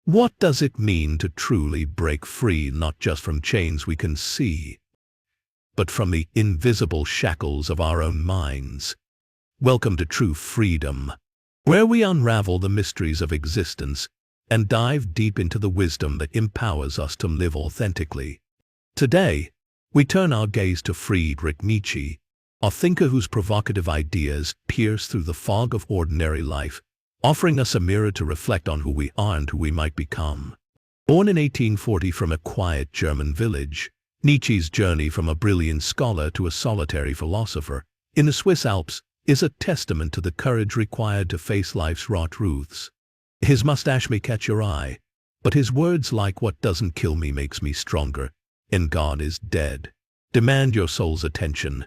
What does it mean to truly break free, not just from chains we can see, but from the invisible shackles of our own minds? Welcome to True Freedom, where we unravel the mysteries of existence and dive deep into the wisdom that empowers us to live authentically. Today, we turn our gaze to Friedrich Nietzsche, a thinker whose provocative ideas pierce through the fog of ordinary life, offering us a mirror to reflect on who we are and who we might become. Born in 1840 from a quiet German village, Nietzsche's journey from a brilliant scholar to a solitary philosopher in the Swiss Alps is a testament to the courage required to face life's raw truths. His mustache may catch your eye, but his words like "what doesn't kill me makes me stronger, and God is dead" demand your soul's attention.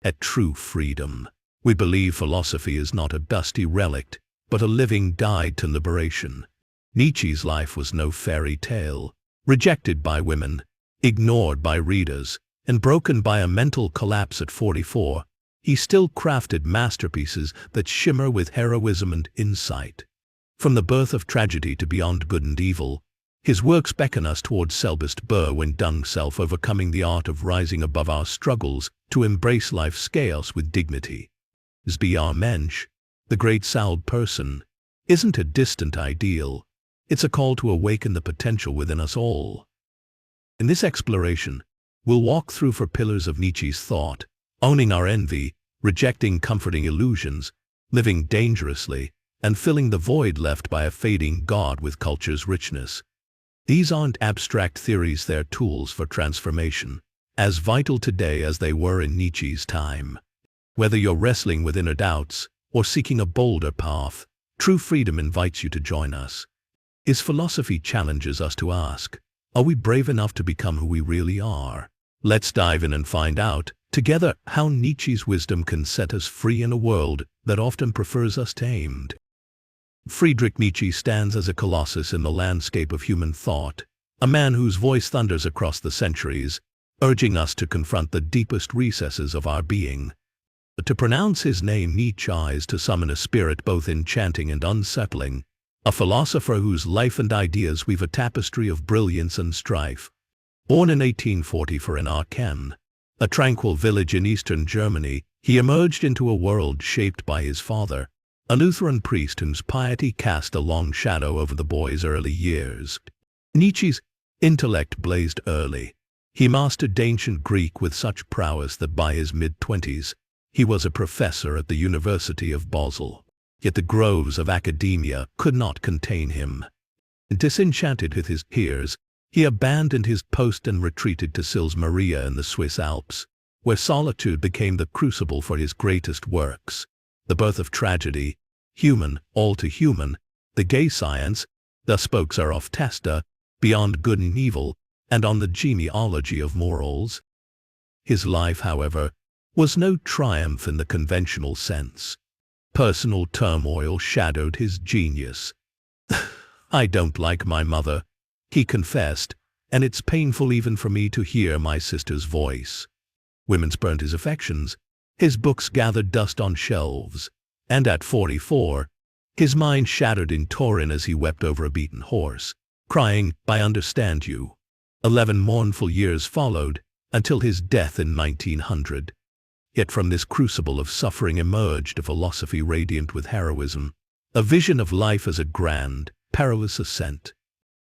At True Freedom, we believe philosophy is not a dusty relic, but a living guide to liberation. Nietzsche's life was no fairy tale. Rejected by women, ignored by readers, and broken by a mental collapse at 44, he still crafted masterpieces that shimmer with heroism and insight. From the birth of tragedy to Beyond Good and Evil, his works beckon us towards Selbstbewusstsein, self-overcoming, the art of rising above our struggles to embrace life's chaos with dignity. Ubermensch, the great souled person, isn't a distant ideal. It's a call to awaken the potential within us all. In this exploration, we'll walk through 4 pillars of Nietzsche's thought: owning our envy, rejecting comforting illusions, living dangerously, and filling the void left by a fading God with culture's richness. These aren't abstract theories, they're tools for transformation, as vital today as they were in Nietzsche's time. Whether you're wrestling with inner doubts or seeking a bolder path, True Freedom invites you to join us. His philosophy challenges us to ask, are we brave enough to become who we really are? Let's dive in and find out, together, how Nietzsche's wisdom can set us free in a world that often prefers us tamed. Friedrich Nietzsche stands as a colossus in the landscape of human thought, a man whose voice thunders across the centuries, urging us to confront the deepest recesses of our being. To pronounce his name, Nietzsche, is to summon a spirit both enchanting and unsettling, a philosopher whose life and ideas weave a tapestry of brilliance and strife. Born in 1844 in Aachen, a tranquil village in eastern Germany, he emerged into a world shaped by his father, a Lutheran priest whose piety cast a long shadow over the boy's early years. Nietzsche's intellect blazed early. He mastered ancient Greek with such prowess that by his mid-20s, he was a professor at the University of Basel. Yet the groves of academia could not contain him. Disenchanted with his peers, he abandoned his post and retreated to Sils Maria in the Swiss Alps, where solitude became the crucible for his greatest works: The Birth of Tragedy, Human, All Too Human, The Gay Science, The Spokes Are Off Testa, Beyond Good and Evil, and On the Genealogy of Morals. His life, however, was no triumph in the conventional sense. Personal turmoil shadowed his genius. "I don't like my mother," he confessed, "and it's painful even for me to hear my sister's voice." Women spurned his affections, his books gathered dust on shelves, and at 44, his mind shattered in Turin as he wept over a beaten horse, crying, "I understand you." 11 mournful years followed, until his death in 1900. Yet from this crucible of suffering emerged a philosophy radiant with heroism, a vision of life as a grand, perilous ascent.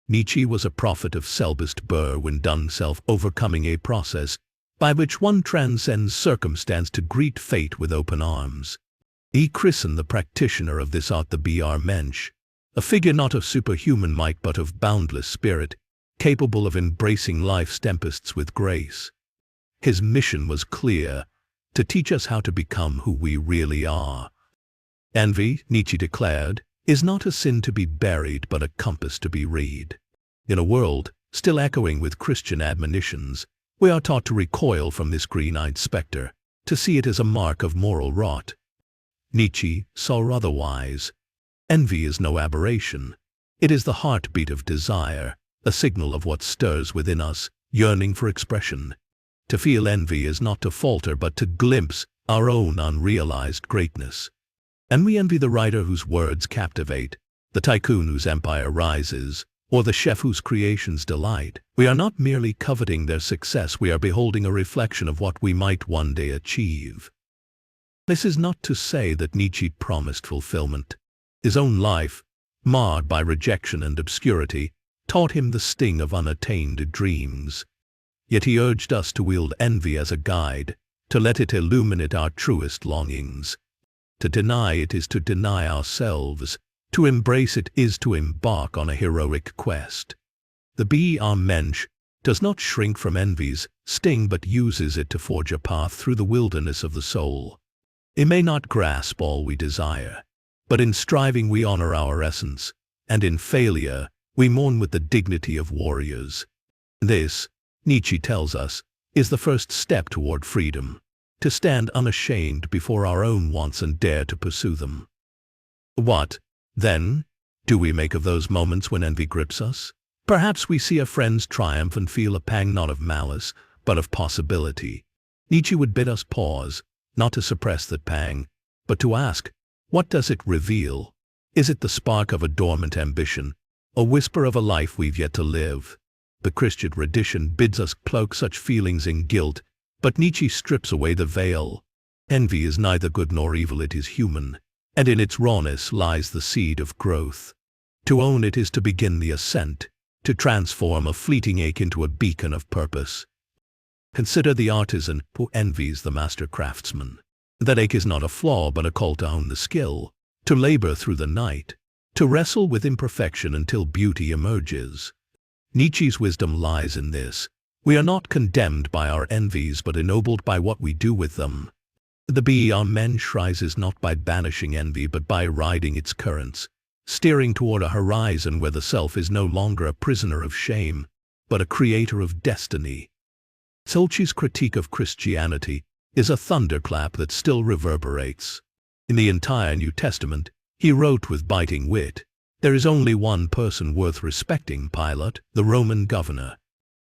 Nietzsche was a prophet of Selbstbewusstsein, self-overcoming, a process by which one transcends circumstance to greet fate with open arms. He christened the practitioner of this art the Ubermensch, a figure not of superhuman might but of boundless spirit, capable of embracing life's tempests with grace. His mission was clear: to teach us how to become who we really are. Envy, Nietzsche declared, is not a sin to be buried but a compass to be read. In a world still echoing with Christian admonitions, we are taught to recoil from this green-eyed spectre, to see it as a mark of moral rot. Nietzsche saw otherwise. Envy is no aberration. It is the heartbeat of desire, a signal of what stirs within us, yearning for expression. To feel envy is not to falter but to glimpse our own unrealized greatness. And we envy the writer whose words captivate, the tycoon whose empire rises, or the chef whose creations delight. We are not merely coveting their success, we are beholding a reflection of what we might one day achieve. This is not to say that Nietzsche promised fulfillment. His own life, marred by rejection and obscurity, taught him the sting of unattained dreams. Yet he urged us to wield envy as a guide, to let it illuminate our truest longings. To deny it is to deny ourselves. To embrace it is to embark on a heroic quest. The Ubermensch does not shrink from envy's sting but uses it to forge a path through the wilderness of the soul. It may not grasp all we desire, but in striving we honor our essence, and in failure we mourn with the dignity of warriors. This, Nietzsche tells us, is the first step toward freedom, to stand unashamed before our own wants and dare to pursue them. What, then, do we make of those moments when envy grips us? Perhaps we see a friend's triumph and feel a pang not of malice, but of possibility. Nietzsche would bid us pause, not to suppress that pang, but to ask, what does it reveal? Is it the spark of a dormant ambition, a whisper of a life we've yet to live? The Christian tradition bids us cloak such feelings in guilt, but Nietzsche strips away the veil. Envy is neither good nor evil, it is human, and in its rawness lies the seed of growth. To own it is to begin the ascent, to transform a fleeting ache into a beacon of purpose. Consider the artisan who envies the master craftsman. That ache is not a flaw but a call to own the skill, to labor through the night, to wrestle with imperfection until beauty emerges. Nietzsche's wisdom lies in this. We are not condemned by our envies but ennobled by what we do with them. The Ubermensch rises not by banishing envy but by riding its currents, steering toward a horizon where the self is no longer a prisoner of shame, but a creator of destiny. Nietzsche's critique of Christianity is a thunderclap that still reverberates. In the entire New Testament, he wrote with biting wit, "There is only one person worth respecting, Pilate, the Roman governor."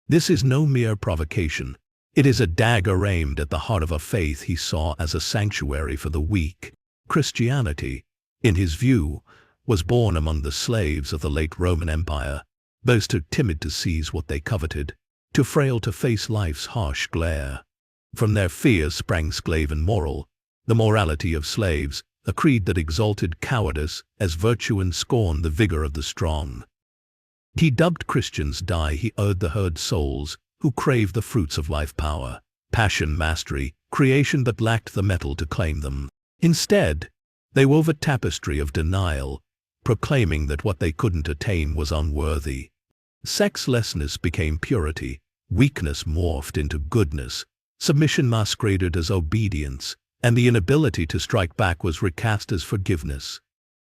This is no mere provocation. It is a dagger aimed at the heart of a faith he saw as a sanctuary for the weak. Christianity, in his view, was born among the slaves of the late Roman Empire, those too timid to seize what they coveted, too frail to face life's harsh glare. From their fear sprang slave and moral, the morality of slaves, a creed that exalted cowardice as virtue and scorned the vigor of the strong. He dubbed Christians he erred the herd souls who crave the fruits of life power, passion, mastery, creation but lacked the metal to claim them. Instead, they wove a tapestry of denial, proclaiming that what they couldn't attain was unworthy. Sexlessness became purity, weakness morphed into goodness, submission masqueraded as obedience, and the inability to strike back was recast as forgiveness.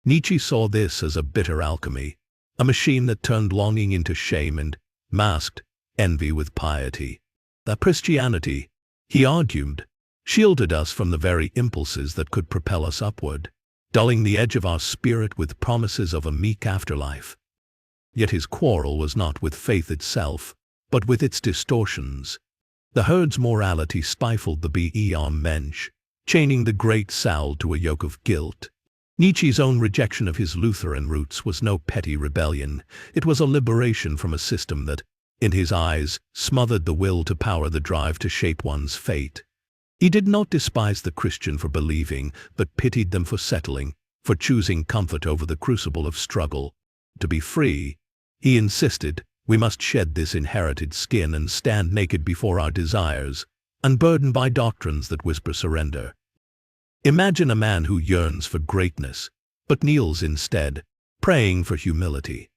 Nietzsche saw this as a bitter alchemy, a machine that turned longing into shame and masked envy with piety. That Christianity, he argued, shielded us from the very impulses that could propel us upward, dulling the edge of our spirit with promises of a meek afterlife. Yet his quarrel was not with faith itself, but with its distortions. The herd's morality stifled the Ubermensch, chaining the great soul to a yoke of guilt. Nietzsche's own rejection of his Lutheran roots was no petty rebellion. It was a liberation from a system that, in his eyes, smothered the will to power the drive to shape one's fate. He did not despise the Christian for believing, but pitied them for settling, for choosing comfort over the crucible of struggle. To be free, he insisted, we must shed this inherited skin and stand naked before our desires, unburdened by doctrines that whisper surrender. Imagine a man who yearns for greatness, but kneels instead, praying for humility.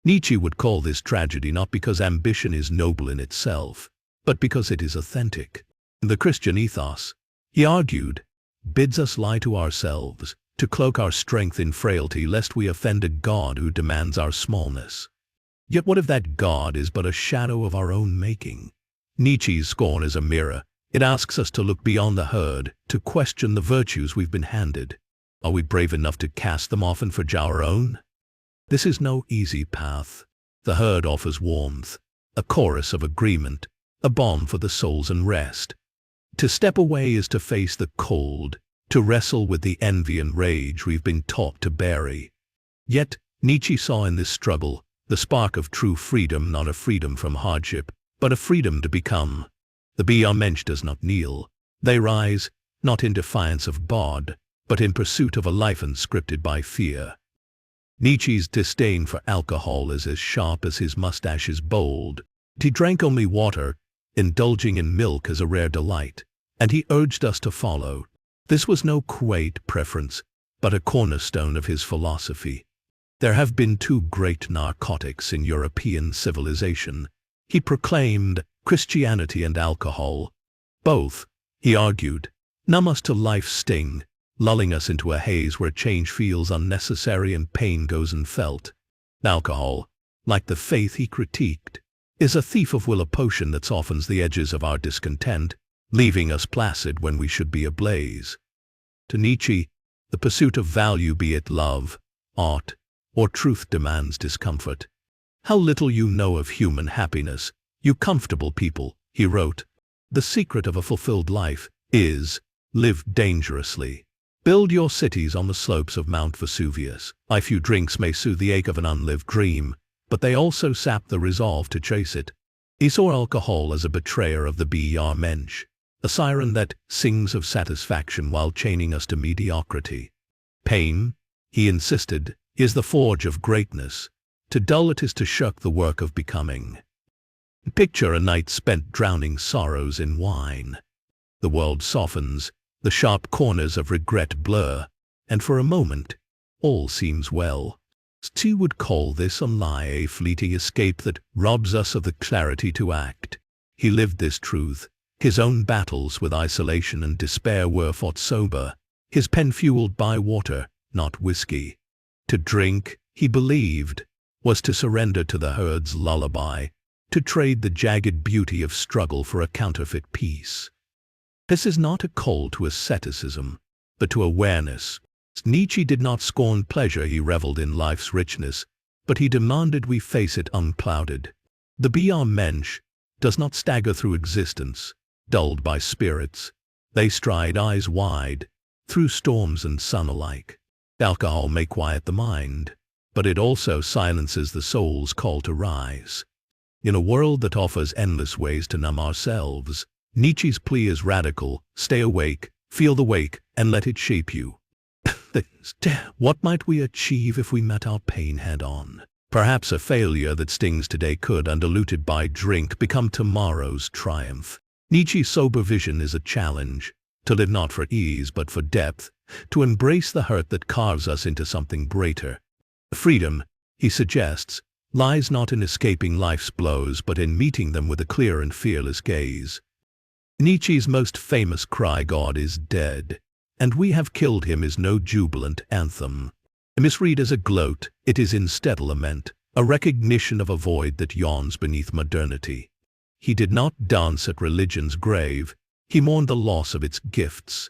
Nietzsche would call this tragedy not because ambition is noble in itself, but because it is authentic. The Christian ethos, he argued, bids us lie to ourselves, to cloak our strength in frailty lest we offend a God who demands our smallness. Yet what if that God is but a shadow of our own making? Nietzsche's scorn is a mirror. It asks us to look beyond the herd, to question the virtues we've been handed. Are we brave enough to cast them off and forge our own? This is no easy path. The herd offers warmth, a chorus of agreement, a balm for the soul's unrest. To step away is to face the cold, to wrestle with the envy and rage we've been taught to bury. Yet, Nietzsche saw in this struggle the spark of true freedom, not a freedom from hardship, but a freedom to become. The Ubermensch does not kneel. They rise, not in defiance of God, but in pursuit of a life unscripted by fear. Nietzsche's disdain for alcohol is as sharp as his mustache is bold. He drank only water, indulging in milk as a rare delight, and he urged us to follow. This was no quaint preference, but a cornerstone of his philosophy. There have been two great narcotics in European civilization, he proclaimed, Christianity and alcohol. Both, he argued, numb us to life's sting, lulling us into a haze where change feels unnecessary and pain goes unfelt. Alcohol, like the faith he critiqued, is a thief of will, a potion that softens the edges of our discontent, leaving us placid when we should be ablaze. To Nietzsche, the pursuit of value, be it love, art, or truth, demands discomfort. How little you know of human happiness, you comfortable people, he wrote. The secret of a fulfilled life is, live dangerously. Build your cities on the slopes of Mount Vesuvius. A few drinks may soothe the ache of an unlived dream, but they also sap the resolve to chase it. He saw alcohol as a betrayer of the Ubermensch, a siren that sings of satisfaction while chaining us to mediocrity. Pain, he insisted, is the forge of greatness. To dull it is to shirk the work of becoming. Picture a night spent drowning sorrows in wine. The world softens, the sharp corners of regret blur, and for a moment, all seems well. He would call this a lie, a fleeting escape that robs us of the clarity to act. He lived this truth. His own battles with isolation and despair were fought sober, his pen fueled by water, not whiskey. To drink, he believed, was to surrender to the herd's lullaby, to trade the jagged beauty of struggle for a counterfeit peace. This is not a call to asceticism, but to awareness. Nietzsche did not scorn pleasure, he reveled in life's richness, but he demanded we face it unclouded. The Ubermensch does not stagger through existence, dulled by spirits. They stride eyes wide, through storms and sun alike. Alcohol may quiet the mind, but it also silences the soul's call to rise. In a world that offers endless ways to numb ourselves, Nietzsche's plea is radical: stay awake, feel the wake, and let it shape you. What might we achieve if we met our pain head-on? Perhaps a failure that stings today could, undiluted by drink, become tomorrow's triumph. Nietzsche's sober vision is a challenge, to live not for ease but for depth, to embrace the hurt that carves us into something greater. Freedom, he suggests, lies not in escaping life's blows but in meeting them with a clear and fearless gaze. Nietzsche's most famous cry, "God is dead, and we have killed him," is no jubilant anthem. Misread as a gloat, it is instead a lament, a recognition of a void that yawns beneath modernity. He did not dance at religion's grave, he mourned the loss of its gifts.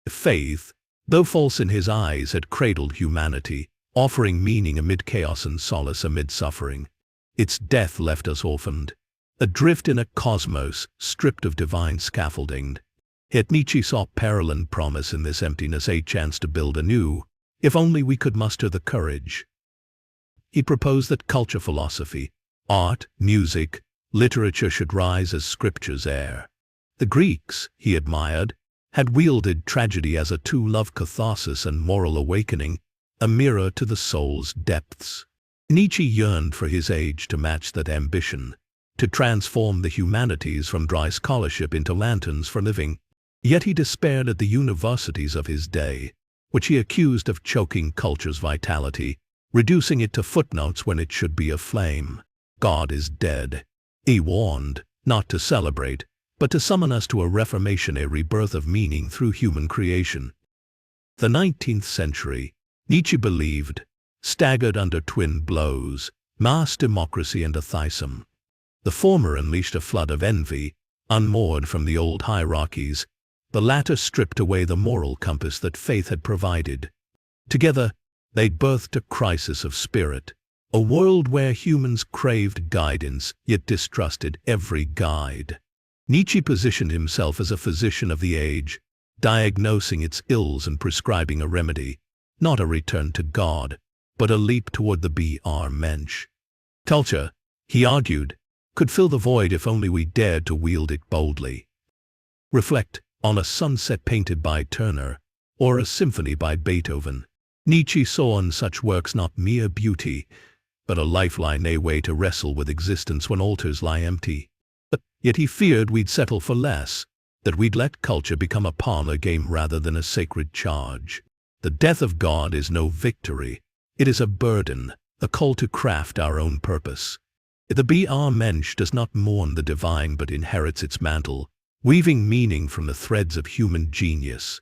Faith, though false in his eyes, had cradled humanity, offering meaning amid chaos and solace amid suffering. Its death left us orphaned, adrift in a cosmos stripped of divine scaffolding. Yet Nietzsche saw peril and promise in this emptiness, a chance to build anew, if only we could muster the courage. He proposed that culture, philosophy, art, music, literature should rise as scripture's heir. The Greeks, he admired, had wielded tragedy as a tool of catharsis and moral awakening, a mirror to the soul's depths. Nietzsche yearned for his age to match that ambition, to transform the humanities from dry scholarship into lanterns for living. Yet he despaired at the universities of his day, which he accused of choking culture's vitality, reducing it to footnotes when it should be aflame. God is dead, he warned, not to celebrate, but to summon us to a reformation, a rebirth of meaning through human creation. The 19th century, Nietzsche believed, staggered under twin blows, mass democracy and atheism. The former unleashed a flood of envy, unmoored from the old hierarchies. The latter stripped away the moral compass that faith had provided. Together, they birthed a crisis of spirit, a world where humans craved guidance yet distrusted every guide. Nietzsche positioned himself as a physician of the age, diagnosing its ills and prescribing a remedy, not a return to God, but a leap toward the Ubermensch. Culture, he argued, could fill the void if only we dared to wield it boldly. Reflect on a sunset painted by Turner or a symphony by Beethoven. Nietzsche saw in such works not mere beauty, but a lifeline, a way to wrestle with existence when altars lie empty. Yet he feared we'd settle for less, that we'd let culture become a parlor game rather than a sacred charge. The death of God is no victory. It is a burden, a call to craft our own purpose. The Ubermensch does not mourn the divine but inherits its mantle, weaving meaning from the threads of human genius.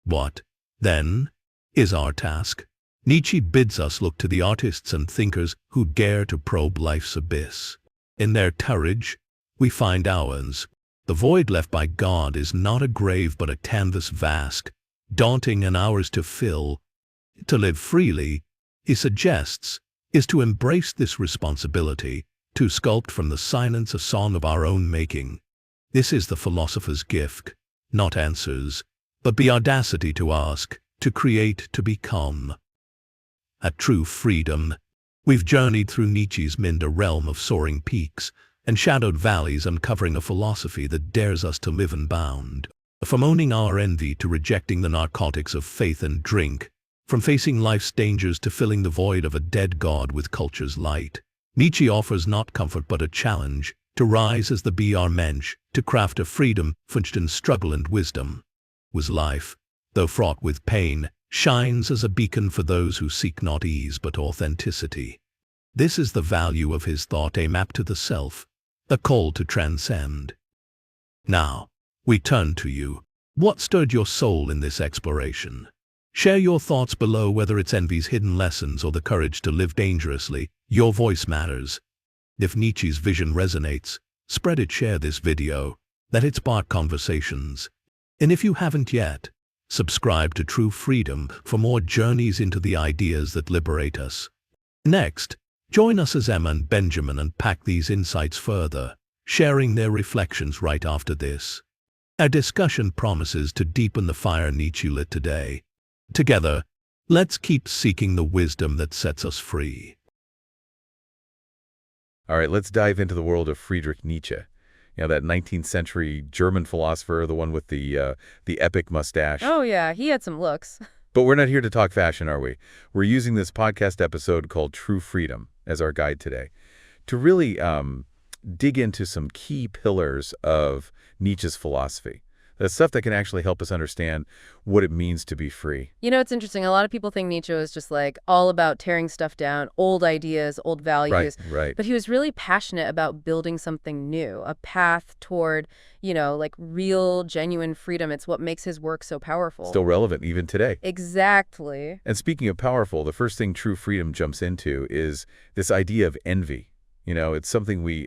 What, then, is our task? Nietzsche bids us look to the artists and thinkers who dare to probe life's abyss. In their courage, we find ours. The void left by God is not a grave but a canvas vast, daunting and ours to fill. To live freely, he suggests, is to embrace this responsibility, to sculpt from the silence a song of our own making. This is the philosopher's gift, not answers, but the audacity to ask, to create, to become. At True Freedom, we've journeyed through Nietzsche's Minder realm of soaring peaks and shadowed valleys, uncovering a philosophy that dares us to live unbound. From owning our envy to rejecting the narcotics of faith and drink, from facing life's dangers to filling the void of a dead God with culture's light, Nietzsche offers not comfort but a challenge to rise as the Ubermensch, to craft a freedom forged in struggle and wisdom. Whose life, though fraught with pain, shines as a beacon for those who seek not ease but authenticity. This is the value of his thought, a map to the self, a call to transcend. Now, we turn to you. What stirred your soul in this exploration? Share your thoughts below, whether it's envy's hidden lessons or the courage to live dangerously. Your voice matters. If Nietzsche's vision resonates, spread it, share this video, let it spark conversations. And if you haven't yet, subscribe to True Freedom for more journeys into the ideas that liberate us. Next, join us as Emma and Benjamin unpack these insights further, sharing their reflections right after this. Our discussion promises to deepen the fire Nietzsche lit today. Together, let's keep seeking the wisdom that sets us free. All right, let's dive into the world of Friedrich Nietzsche. You know, that 19th century German philosopher, the one with the epic mustache. Oh, yeah, he had some looks. But we're not here to talk fashion, are we? We're using this podcast episode called True Freedom as our guide today to really dig into some key pillars of Nietzsche's philosophy. The stuff that can actually help us understand what it means to be free. You know, it's interesting. A lot of people think Nietzsche was just like all about tearing stuff down, old ideas, old values. Right. But he was really passionate about building something new, a path toward, like real, genuine freedom. It's what makes his work so powerful. Still relevant even today. Exactly. And speaking of powerful, the first thing True Freedom jumps into is this idea of envy. You know, it's something we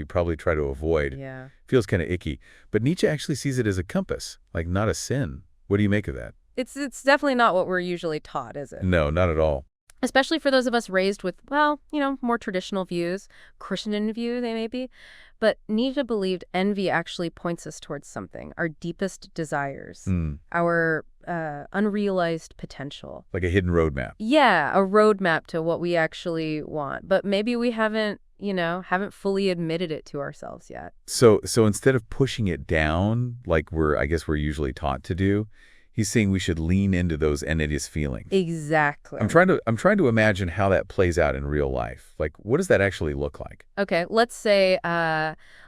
probably try to avoid. Yeah. Feels kind of icky. But Nietzsche actually sees it as a compass, like not a sin. What do you make of that? It's definitely not what we're usually taught, is it? No, not at all. Especially for those of us raised with, more traditional views, Christian view they may be. But Nietzsche believed envy actually points us towards something, our deepest desires, our unrealized potential. Like a hidden roadmap. Yeah, a roadmap to what we actually want. But maybe we haven't fully admitted it to ourselves yet. So instead of pushing it down like we're usually taught to do, he's saying we should lean into those envious feelings. Exactly. I'm trying to imagine how that plays out in real life. Like, what does that actually look like? Okay, let's say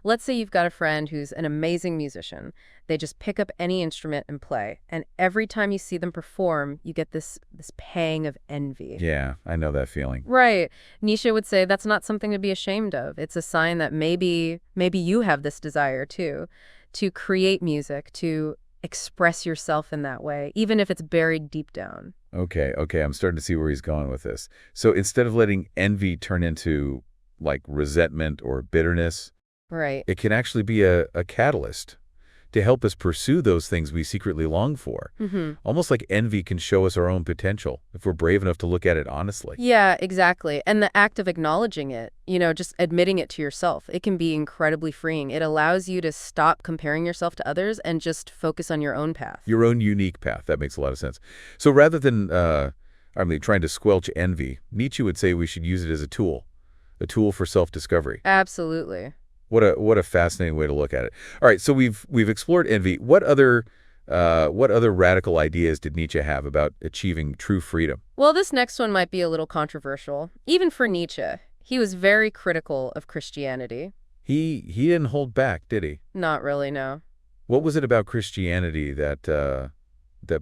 you've got a friend who's an amazing musician. They just pick up any instrument and play, and every time you see them perform, you get this pang of envy. Yeah, I know that feeling. Right. Nietzsche would say that's not something to be ashamed of. It's a sign that maybe you have this desire too, to create music, to express yourself in that way, even if it's buried deep down. Okay, I'm starting to see where he's going with this. So instead of letting envy turn into like resentment or bitterness, right, it can actually be a catalyst to help us pursue those things we secretly long for. Almost like envy can show us our own potential if we're brave enough to look at it honestly. Yeah, exactly. And the act of acknowledging it, just admitting it to yourself, it can be incredibly freeing. It allows you to stop comparing yourself to others and just focus on your own path. Your own unique path. That makes a lot of sense. So rather than I mean, trying to squelch envy, Nietzsche would say we should use it as a tool for self-discovery. Absolutely. What a fascinating way to look at it. All right, so we've explored envy. What other radical ideas did Nietzsche have about achieving true freedom? Well, this next one might be a little controversial. Even for Nietzsche, he was very critical of Christianity. He didn't hold back, did he? Not really, no. What was it about Christianity that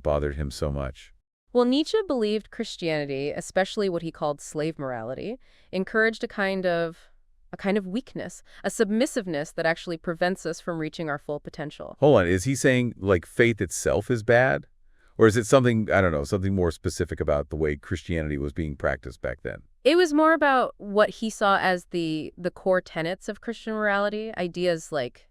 bothered him so much? Well, Nietzsche believed Christianity, especially what he called slave morality, encouraged a kind of weakness, a submissiveness that actually prevents us from reaching our full potential. Hold on, is he saying like faith itself is bad? Or is it something, I don't know, something more specific about the way Christianity was being practiced back then? It was more about what he saw as the core tenets of Christian morality, ideas like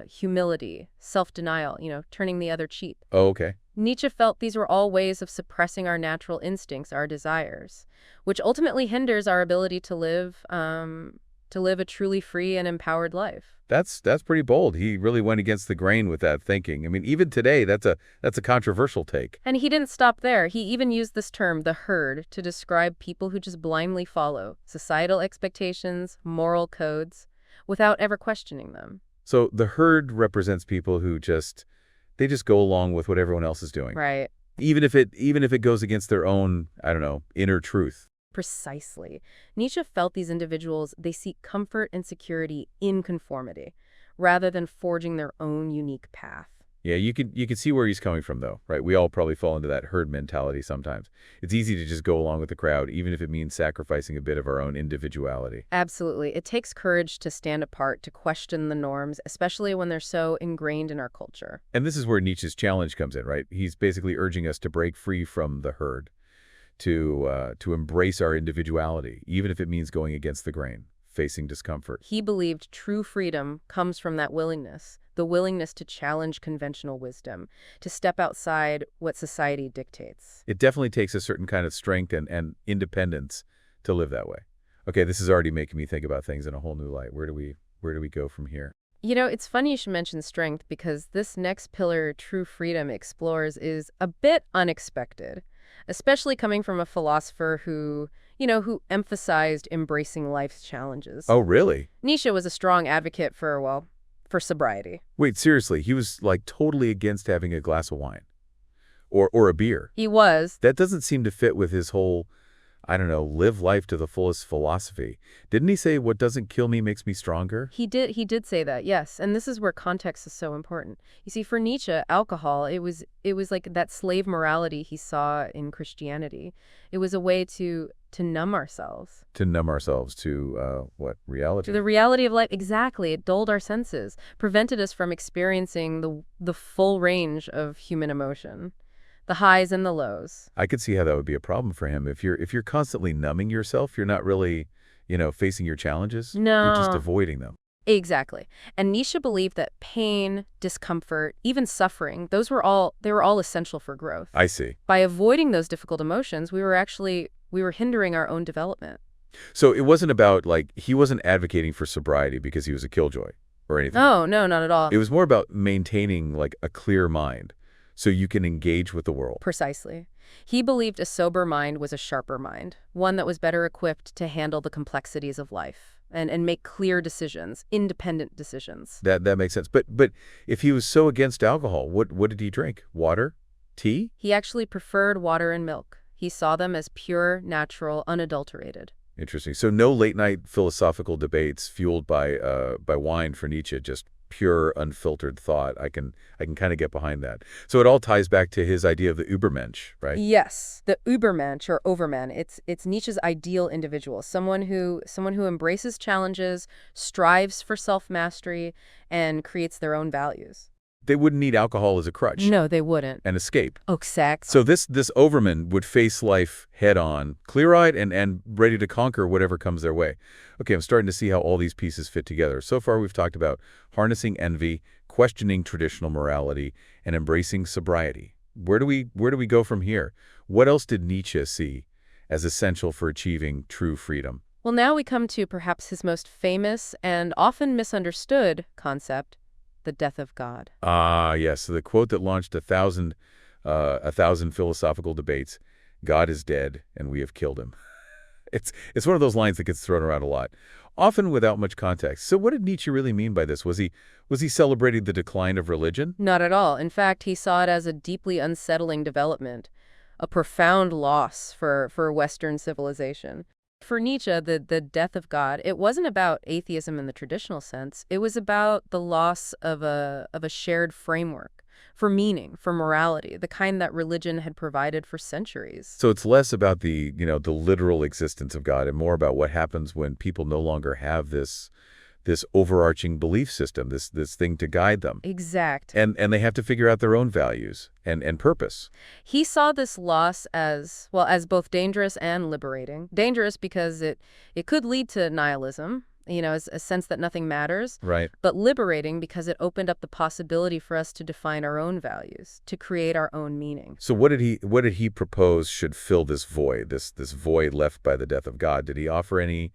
humility, self-denial, turning the other cheek. Oh, okay. Nietzsche felt these were all ways of suppressing our natural instincts, our desires, which ultimately hinders our ability to live a truly free and empowered life. That's pretty bold. He really went against the grain with that thinking. I mean, even today, that's a controversial take. And he didn't stop there. He even used this term, the herd, to describe people who just blindly follow societal expectations, moral codes, without ever questioning them. So the herd represents people who just go along with what everyone else is doing. Right. Even if it goes against their own, I don't know, inner truth. Precisely. Nietzsche felt these individuals, they seek comfort and security in conformity, rather than forging their own unique path. Yeah, you can see where he's coming from, though, right? We all probably fall into that herd mentality sometimes. It's easy to just go along with the crowd, even if it means sacrificing a bit of our own individuality. Absolutely. It takes courage to stand apart, to question the norms, especially when they're so ingrained in our culture. And this is where Nietzsche's challenge comes in, right? He's basically urging us to break free from the herd, to embrace our individuality, even if it means going against the grain, facing discomfort. He believed true freedom comes from that willingness, the willingness to challenge conventional wisdom, to step outside what society dictates. It definitely takes a certain kind of strength and independence to live that way. Okay, this is already making me think about things in a whole new light. Where do we go from here? It's funny you should mention strength, because this next pillar true freedom explores is a bit unexpected, especially coming from a philosopher who emphasized embracing life's challenges. Oh, really? Nietzsche was a strong advocate for sobriety. Wait, seriously, he was like totally against having a glass of wine or a beer. He was. That doesn't seem to fit with his whole, I don't know, live life to the fullest philosophy. Didn't he say what doesn't kill me makes me stronger? He did say that, yes. And this is where context is so important. You see, for Nietzsche, alcohol, it was like that slave morality he saw in Christianity. It was a way to numb ourselves. To numb ourselves to what? Reality? To the reality of life. Exactly. It dulled our senses, prevented us from experiencing the full range of human emotion, the highs and the lows. I could see how that would be a problem for him. If you're constantly numbing yourself, you're not really, facing your challenges. No. You're just avoiding them. Exactly. And Nietzsche believed that pain, discomfort, even suffering, they were all essential for growth. I see. By avoiding those difficult emotions, we were hindering our own development. So it wasn't about, he wasn't advocating for sobriety because he was a killjoy or anything. No, not at all. It was more about maintaining, a clear mind so you can engage with the world. Precisely. He believed a sober mind was a sharper mind, one that was better equipped to handle the complexities of life and make clear decisions, independent decisions. That makes sense. But if he was so against alcohol, what did he drink? Water? Tea? He actually preferred water and milk. He saw them as pure, natural, unadulterated. Interesting. So no late-night philosophical debates fueled by wine for Nietzsche, just pure, unfiltered thought. I can kind of get behind that. So it all ties back to his idea of the Ubermensch, right? Yes, the Ubermensch or overman. It's Nietzsche's ideal individual, someone who embraces challenges, strives for self-mastery, and creates their own values. They wouldn't need alcohol as a crutch. No, they wouldn't. An escape. Exactly. So this overman would face life head-on, clear-eyed and ready to conquer whatever comes their way. Okay, I'm starting to see how all these pieces fit together. So far, we've talked about harnessing envy, questioning traditional morality, and embracing sobriety. Where do we go from here? What else did Nietzsche see as essential for achieving true freedom? Well, now we come to perhaps his most famous and often misunderstood concept, the death of God. Ah, yes. So the quote that launched a thousand philosophical debates. God is dead, and we have killed him. It's one of those lines that gets thrown around a lot, often without much context. So what did Nietzsche really mean by this? Was he celebrating the decline of religion? Not at all. In fact, he saw it as a deeply unsettling development, a profound loss for Western civilization. For Nietzsche, the death of God, it wasn't about atheism in the traditional sense. It was about the loss of a shared framework for meaning, for morality, the kind that religion had provided for centuries. So it's less about the literal existence of God and more about what happens when people no longer have this overarching belief system, this thing to guide them. Exact. And they have to figure out their own values and purpose. He saw this loss as, well, as both dangerous and liberating. Dangerous because it could lead to nihilism, as a sense that nothing matters. Right. But liberating because it opened up the possibility for us to define our own values, to create our own meaning. So what did he propose should fill this void, this void left by the death of God? Did he offer any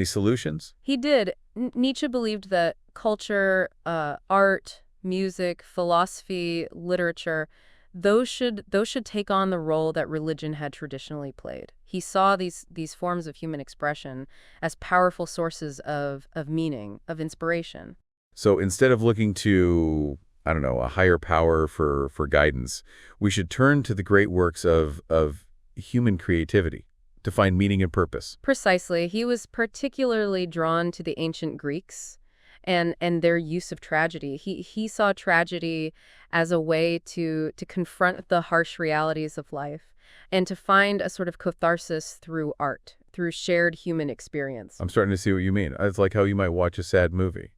solutions? He did. Nietzsche believed that culture, art, music, philosophy, literature, those should take on the role that religion had traditionally played. He saw these forms of human expression as powerful sources of meaning, of inspiration. So instead of looking to, I don't know, a higher power for guidance, we should turn to the great works of human creativity to find meaning and purpose. Precisely. He was particularly drawn to the ancient Greeks and their use of tragedy. He saw tragedy as a way to confront the harsh realities of life and to find a sort of catharsis through art, through shared human experience. I'm starting to see what you mean. It's like how you might watch a sad movie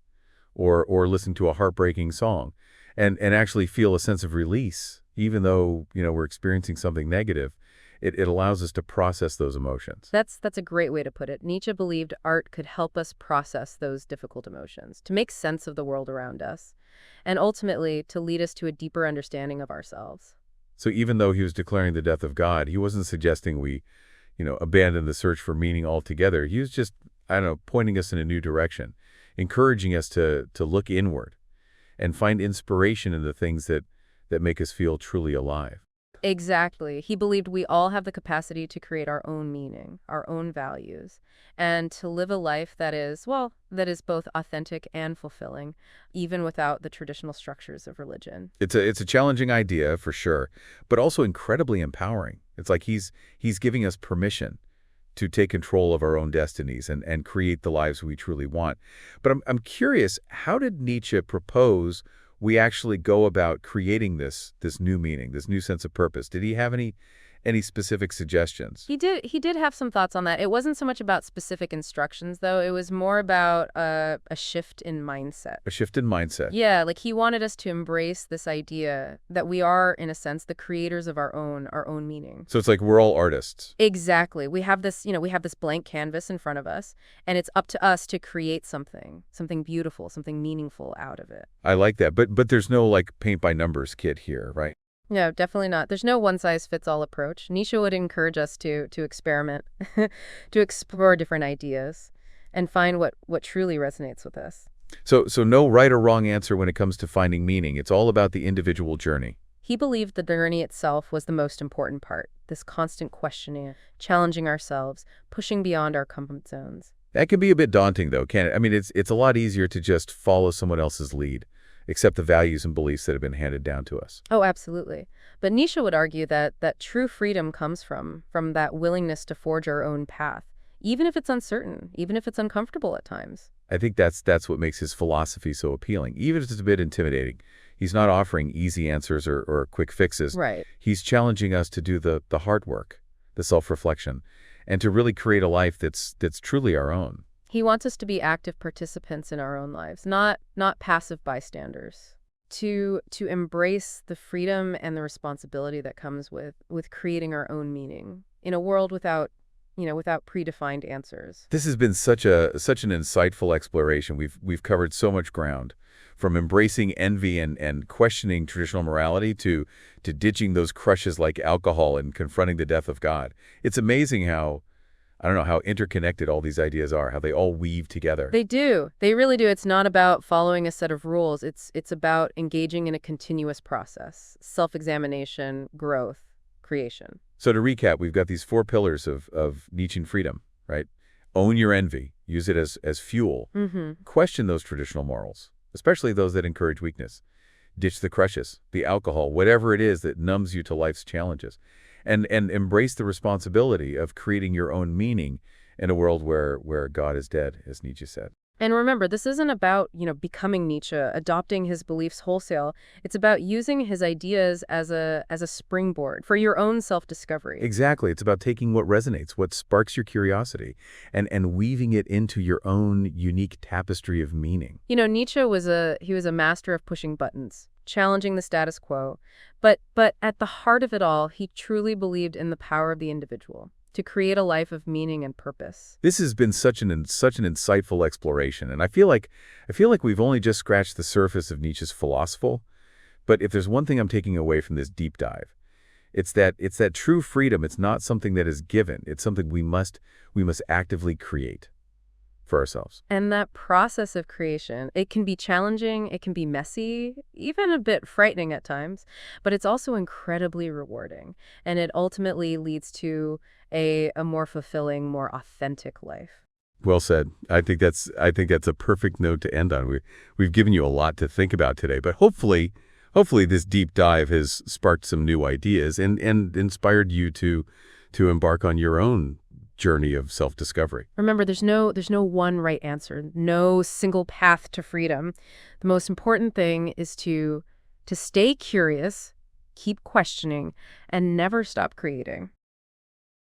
or listen to a heartbreaking song and actually feel a sense of release, even though, we're experiencing something negative. It allows us to process those emotions. That's a great way to put it. Nietzsche believed art could help us process those difficult emotions, to make sense of the world around us, and ultimately to lead us to a deeper understanding of ourselves. So even though he was declaring the death of God, he wasn't suggesting we, abandon the search for meaning altogether. He was just, pointing us in a new direction, encouraging us to look inward and find inspiration in the things that make us feel truly alive. Exactly. He believed we all have the capacity to create our own meaning, our own values, and to live a life that is both authentic and fulfilling, even without the traditional structures of religion. It's a challenging idea for sure, but also incredibly empowering. It's like he's giving us permission to take control of our own destinies and create the lives we truly want. But I'm curious, how did Nietzsche propose we actually go about creating this new meaning, this new sense of purpose? Did he have any specific suggestions? He did have some thoughts on that. It wasn't so much about specific instructions, though. It was more about a shift in mindset. A shift in mindset. Yeah, like he wanted us to embrace this idea that we are, in a sense, the creators of our own meaning. So it's like we're all artists. Exactly. We have this blank canvas in front of us, and it's up to us to create something beautiful, something meaningful out of it. I like that. But there's no like paint by numbers kit here, right? No, definitely not. There's no one-size-fits-all approach. Nietzsche would encourage us to experiment, to explore different ideas, and find what truly resonates with us. So no right or wrong answer when it comes to finding meaning. It's all about the individual journey. He believed the journey itself was the most important part, this constant questioning, challenging ourselves, pushing beyond our comfort zones. That can be a bit daunting, though, can't it? I mean, it's a lot easier to just follow someone else's lead, accept the values and beliefs that have been handed down to us. Oh, absolutely. But Nietzsche would argue that true freedom comes from that willingness to forge our own path, even if it's uncertain, even if it's uncomfortable at times. I think that's what makes his philosophy so appealing, even if it's a bit intimidating. He's not offering easy answers or quick fixes. Right. He's challenging us to do the hard work, the self-reflection, and to really create a life that's truly our own. He wants us to be active participants in our own lives, not passive bystanders. To embrace the freedom and the responsibility that comes with creating our own meaning in a world without predefined answers. This has been such an insightful exploration. We've covered so much ground, from embracing envy and questioning traditional morality to ditching those crushes like alcohol and confronting the death of God. It's amazing how interconnected all these ideas are, how they all weave together. They do. They really do. It's not about following a set of rules. It's about engaging in a continuous process, self-examination, growth, creation. So to recap, we've got these 4 pillars of Nietzschean freedom, right? Own your envy. Use it as fuel. Question those traditional morals, especially those that encourage weakness. Ditch the crushes, the alcohol, whatever it is that numbs you to life's challenges. And embrace the responsibility of creating your own meaning in a world where God is dead, as Nietzsche said. And remember, this isn't about, becoming Nietzsche, adopting his beliefs wholesale. It's about using his ideas as a springboard for your own self-discovery. Exactly. It's about taking what resonates, what sparks your curiosity, and weaving it into your own unique tapestry of meaning. Nietzsche was a master of pushing buttons, challenging the status quo. But at the heart of it all, he truly believed in the power of the individual to create a life of meaning and purpose. This has been such an insightful exploration, and I feel like we've only just scratched the surface of Nietzsche's philosophy. But if there's one thing I'm taking away from this deep dive, it's that true freedom. It's not something that is given. It's something we must actively create for ourselves. And that process of creation, it can be challenging, it can be messy, even a bit frightening at times, but it's also incredibly rewarding. And it ultimately leads to a more fulfilling, more authentic life. Well said. I think that's a perfect note to end on. We've given you a lot to think about today, but hopefully this deep dive has sparked some new ideas and inspired you to embark on your own journey of self-discovery. Remember, there's no one right answer, no single path to freedom. The most important thing is to stay curious, keep questioning, and never stop creating.